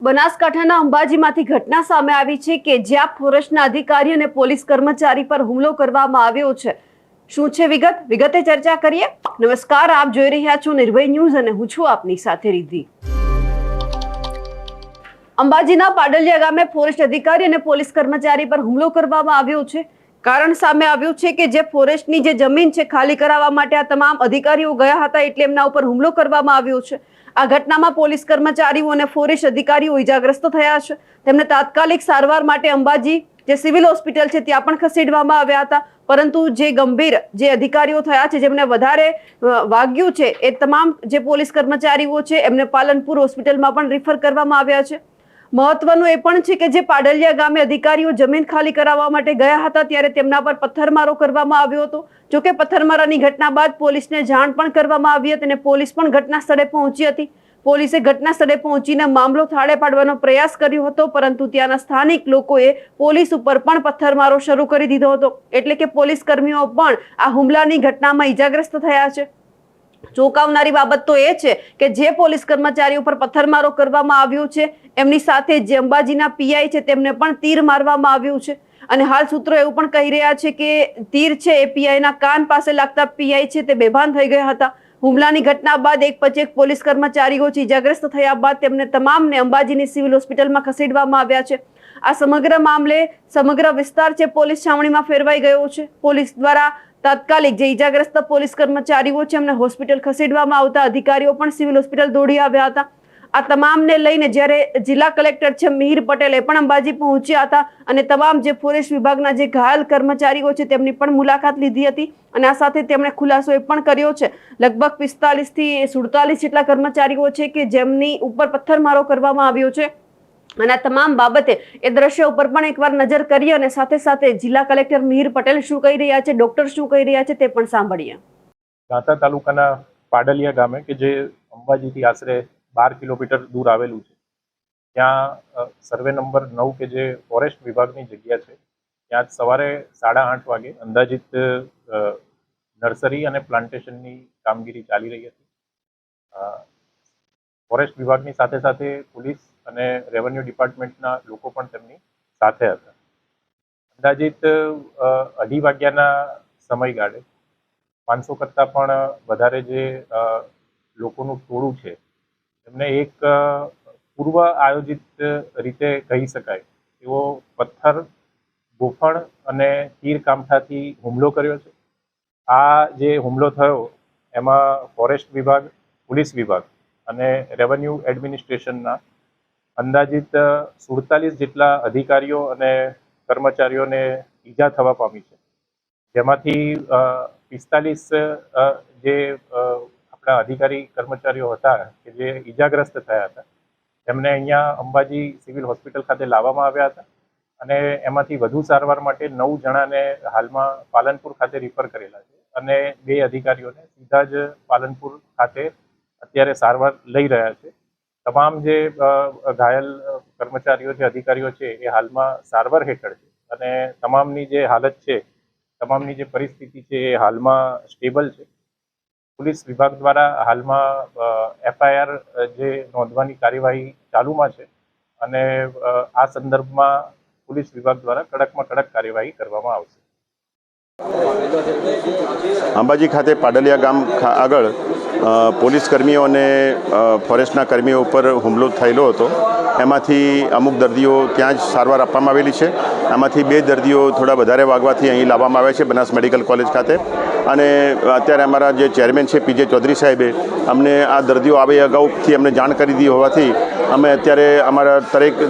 બનાસકાંઠાના અંબાજીમાંથી ઘટના સામે આવી છે કે જ્યાં ફોરેસ્ટના અધિકારી અને પોલીસ કર્મચારી પર હુમલો કરવામાં આવ્યો છે। શું છે વિગતે ચર્ચા કરીએ। નમસ્કાર, આપ જોઈ રહ્યા છો નિર્ભય ન્યૂઝ અને હું છું આપની સાથે રિદ્ધિ। અંબાજીના પાડલિયા ગામે ફોરેસ્ટ અધિકારી અને પોલીસ કર્મચારી પર હુમલો કરવામાં આવ્યો છે। કારણ સામે આવ્યું છે કે જે ફોરેસ્ટની જે જમીન છે ખાલી કરાવવા માટે આ તમામ અધિકારીઓ ગયા હતા એટલે એમના ઉપર હુમલો કરવામાં આવ્યો છે। આ ઘટનામાં પોલીસ કર્મચારીઓ અને ફોરેસ્ટ અધિકારીઓ ઇજાગ્રસ્ત થયા છે। તેમને તાત્કાલિક સારવાર માટે અંબાજી જે સિવિલ હોસ્પિટલ છે ત્યાં પણ ખસેડવામાં આવ્યા હતા, પરંતુ જે ગંભીર જે અધિકારીઓ થયા છે જેમને વધારે વાગ્યું છે એ તમામ જે પોલીસ કર્મચારીઓ છે એમને પાલનપુર હોસ્પિટલમાં પણ રિફર કરવામાં આવ્યા છે। મહત્વનું એ પણ છે કે જે પાડલિયા ગામે અધિકારીઓ જમીન ખાલી કરાવવા માટે ગયા હતા ત્યારે તેમના પર પથ્થરમારો કરવામાં આવ્યો હતો। જોકે પથ્થરમારાની ઘટના બાદ પોલીસને જાણ પણ કરવામાં આવી હતી અને પોલીસ પણ ઘટના સ્થળે પહોંચી હતી। પોલીસે ઘટના સ્થળે પહોંચીને મામલો થાળે પાડવાનો પ્રયાસ કર્યો હતો, પરંતુ ત્યાંના સ્થાનિક લોકોએ પોલીસ ઉપર પણ પથ્થરમારો શરૂ કરી દીધો હતો, એટલે કે પોલીસ કર્મીઓ પણ આ હુમલાની ઘટનામાં ઇજાગ્રસ્ત થયા છે। ચોંકાવનારી બાબત તો એ છે કે જે પોલીસ કર્મચારીઓ પર પથ્થરમારો કરવામાં આવ્યો છે એમની સાથે જે અંબાજીના પીઆઈ છે તેમને પણ તીર મારવામાં આવ્યું છે અને હાલ સૂત્રો એવું પણ કહી રહ્યા છે કે તીર છે એ પીઆઈના કાન પાસે લાગતા પીઆઈ છે તે બેભાન થઈ ગયા હતા। હુમલાની ઘટના બાદ એક પછી એક પોલીસ કર્મચારીઓ ઇજાગ્રસ્ત થયા બાદ તેમને તમામને અંબાજીની સિવિલ હોસ્પિટલમાં ખસેડવામાં આવ્યા છે। આ સમગ્ર મામલે સમગ્ર વિસ્તાર છે પોલીસ છાવણીમાં ફેરવાઈ ગયો છે। પોલીસ દ્વારા તાત્કાલિક જે ઇજાગ્રસ્ત પોલીસ કર્મચારીઓ છે એમને હોસ્પિટલ ખસેડવામાં આવતા અધિકારીઓ પણ સિવિલ હોસ્પિટલ દોડી આવ્યા હતા। આ તમામને લઈને જ્યારે જિલ્લા કલેક્ટર છે મિહિર પટેલ એ પણ અંબાજી પહોંચ્યા હતા અને તમામ જે ફોરેસ્ટ વિભાગના જે ઘાયલ કર્મચારીઓ છે તેમની પણ મુલાકાત લીધી હતી અને આ સાથે તેમણે ખુલાસો એ પણ કર્યો છે લગભગ 45 થી 47 જેટલા કર્મચારીઓ છે કે જેમની ઉપર પથ્થરમારો કરવામાં આવ્યો છે અને આ તમામ બાબતે એ દ્રશ્ય ઉપર પણ એકવાર નજર કરીએ અને સાથે સાથે જિલ્લા કલેક્ટર મિહિર પટેલ શું કહી રહ્યા છે, ડોક્ટર શું કહી રહ્યા છે તે પણ સાંભળીએ। દાંતા તાલુકાના પાડલિયા ગામે કે જે અંબાજીથી આશરે 12 કિલોમીટર દૂર આવેલું છે, ત્યાં સર્વે નંબર 9 કે જે ફોરેસ્ટ વિભાગની જગ્યા છે ત્યાં સવારે 8:30 વાગે અંદાજિત નર્સરી અને પ્લાન્ટેશનની કામગીરી ચાલી રહી હતી। ફોરેસ્ટ વિભાગની સાથે સાથે પોલીસ અને રેવન્યુ ડિપાર્ટમેન્ટના લોકો પણ તેમની સાથે હતા। અંદાજિત 2:30 વાગ્યાના સમયગાળે 500 કરતાં પણ વધારે જે લોકોનું ટોળું છે એમને એક પૂર્વ આયોજિત રીતે કહી શકાય એવો પથ્થર, ગોફણ અને તીર કામઠાથી હુમલો કર્યો છે। આ જે હુમલો થયો એમાં ફોરેસ્ટ વિભાગ, પોલીસ વિભાગ અને રેવન્યુ એડમિનિસ્ટ્રેશનના અંદાજિત 47 જેટલા અધિકારીઓ અને કર્મચારીઓને ઈજા થવા પામી છે, જેમાંથી 45 જે આપણા અધિકારી કર્મચારીઓ હતા કે જે ઈજાગ્રસ્ત થયા હતા તેમને અહીંયા અંબાજી સિવિલ હોસ્પિટલ ખાતે લાવવામાં આવ્યા હતા અને એમાંથી વધુ સારવાર માટે 9 જણાને હાલમાં પાલનપુર ખાતે રિફર કરેલા છે અને 2 અધિકારીઓને સીધા જ પાલનપુર ખાતે અત્યારે સારવાર લઈ રહ્યા છે। તમામ જે ઘાયલ કર્મચારીઓ છે, અધિકારીઓ છે એ હાલમાં સારવાર હેઠળ છે અને તમામની જે હાલત છે, તમામની જે પરિસ્થિતિ છે એ હાલમાં સ્ટેબલ છે। પોલીસ વિભાગ દ્વારા હાલમાં FIR જે નોંધવાની કાર્યવાહી ચાલુમાં છે અને આ સંદર્ભમાં પોલીસ વિભાગ દ્વારા કડકમાં કડક કાર્યવાહી કરવામાં આવશે। અંબાજી ખાતે પાડલિયા ગામ આગળ પોલીસ કર્મીઓ અને ફોરેસ્ટના કર્મીઓ ઉપર હુમલો થયેલો હતો। એમાંથી અમુક દર્દીઓ ત્યાં જ સારવાર આપવામાં આવેલી છે। આમાંથી 2 દર્દીઓ થોડા વધારે વાગવાથી અહીં લાવવામાં આવ્યા છે બનાસ મેડિકલ કોલેજ ખાતે અને અત્યારે અમારા જે ચેરમેન છે PJ ચૌધરી સાહેબે અમને આ દર્દીઓ આવે અગાઉથી અમને જાણ કરી દીધી હોવાથી અમે અત્યારે અમારા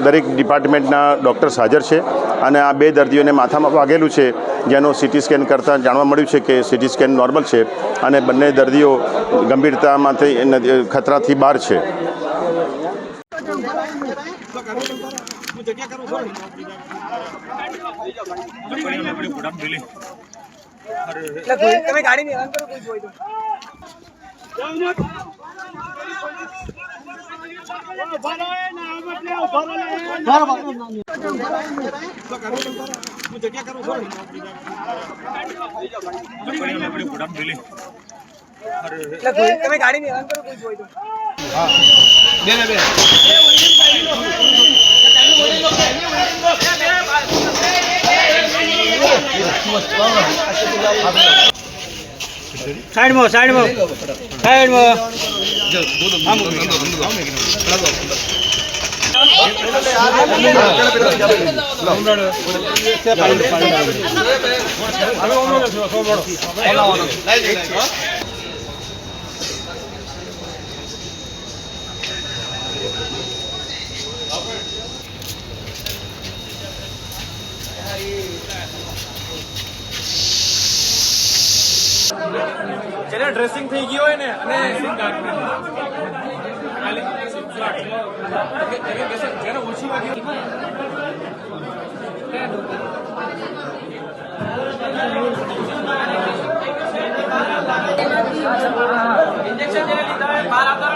દરેક ડિપાર્ટમેન્ટના ડૉક્ટર્સ હાજર છે અને આ 2 દર્દીઓને માથામાં વાગેલું છે જેનો CT સ્કેન કરતાં જાણવા મળ્યું છે કે CT સ્કેન નોર્મલ છે અને બંને દર્દીઓ ગંભીરતામાંથી ખતરાથી બહાર છે। साइड में साइड में साइड में જેને ડ્રેસિંગ થઈ ગયું હોય ને અને જેને ઓછી વાગી ઇન્જેક્શન જેને લીધા હોય બહાર આવતા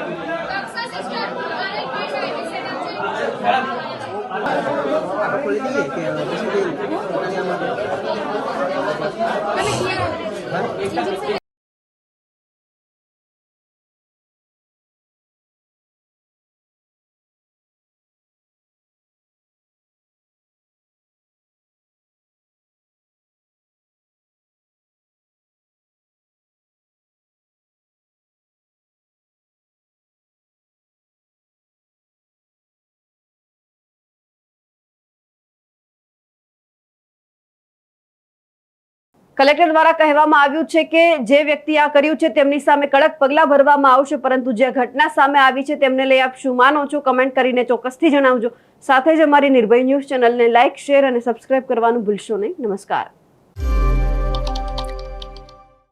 કલેક્ટર દ્વારા કહેવામાં આવ્યું છે કે જે વ્યક્તિ આ કર્યું છે તેમની સામે કડક પગલાં ભરવામાં આવશે, પરંતુ જે ઘટના સામે આવી છે તેમને લઈ આપ શું માનો છો કમેન્ટ કરીને ચોક્કસથી જણાવજો. સાથે જ અમારી નિર્ભય ન્યૂઝ ચેનલને લાઇક, શેર અને સબસ્ક્રાઇબ કરવાનું ભૂલશો નહીં. નમસ્કાર.